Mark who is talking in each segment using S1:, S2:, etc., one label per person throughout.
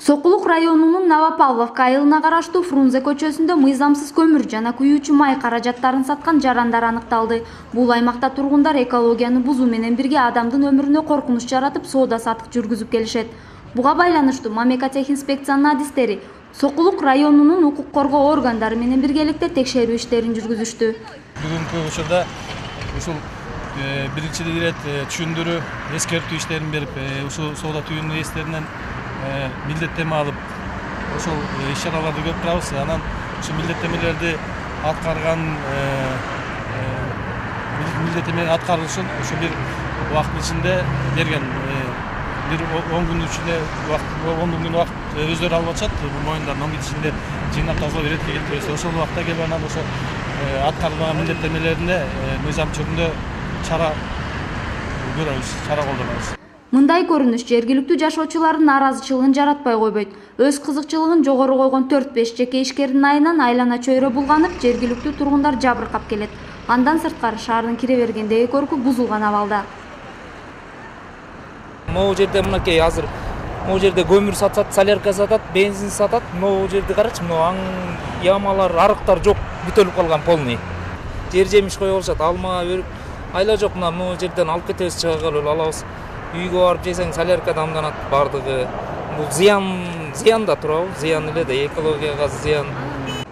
S1: Сокулук районунун Новопавловка айылына караштуу Фрунзе көчөсүндө мыйзамсыз көмүр жана күйүүчү май каражаттарын саткан жарандар аныкталды. Бул аймакта тургундар экологияны бузуу менен бирге адамдын өмүрүнө коркунуч жаратып, соода сатык жүргүзүп келишет. Буга байланыштуу Мамлекеттик-инспекциянын адистери Сокулук районунун укук коргоо органдары менен биргеликте текшерүү иштерин жүргүзүштү.
S2: Бүгүнкү учурда ушул биринчи ирет түшүндүрүү, эскертүү иштерин берип, ушул соода түйүнүү эстеринен милдеттеме алып, ошол иш-чараларды көрүп турабыз. Анан ушул милдеттемелерди аткарган милдеттеме аткарылышын ушу бир убакыттын ичинде берген. Бир 10 күн ичинде 10 күн убакыт өздөрү алып атышат. Бул моюндарын 10 күн ичинде жыйнап тазалап ретке келтиребиз. Ошол убакытта келип анан ошо аткарылган милдеттемелерине мыйзам түрүндө чара көрөбүз, чара колдонобуз.
S1: Мындай көрүнүш жергиликтүү жашоочулардын нааразычылыгын жаратпай койбойт. Өз кызыкчылыгын жогору койгон 4-5 жеке ишкердин айынан айлана чөйрө булганып, жергиликтүү тургундар жабыркап келет. Андан сырткары шаардын кире бергендеги көркү бузулган абалда.
S3: Могу жерде мынакей азыр могу жерде көмүр сатат, солярка сатат, бензин сатат. Могу жерде карачы, аң ямалар, арыктар жок, бүтөлүп калган полный. Жер жемиш коюп алышат, алма, өрүк. Айла жок, могу жерден алып кетебиз, чыга калып алабыз. Үйгө барып жесең солярка дамданат бардыгы. Бул зыян да туурабы? Зыян эле да, экологияга зыян.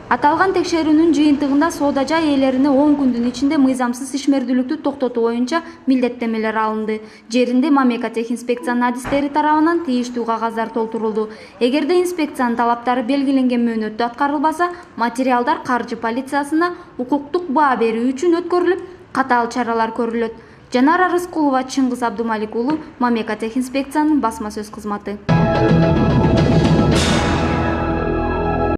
S1: Аталган текшерүүнүн жыйынтыгында соода жай ээлерине 10 күндүн ичинде мыйзамсыз ишмердүүлүктү токтотуу боюнча милдеттемелер алынды. Жеринде Мамлекеттик-инспекциянын адистери тарабынан тийиштүү кагаздар толтурулду. Эгерде инспекциянын талаптары белгиленген мөөнөттө аткарылбаса, материалдар каржы полициясына укуктук баа берүү үчүн өткөрүлүп, катаал чаралар көрүлөт. Жанара Рыскулова, Чыңгыз Абдумалик уулу, Мамлекеттик инспекциянын басма сөз кызматы.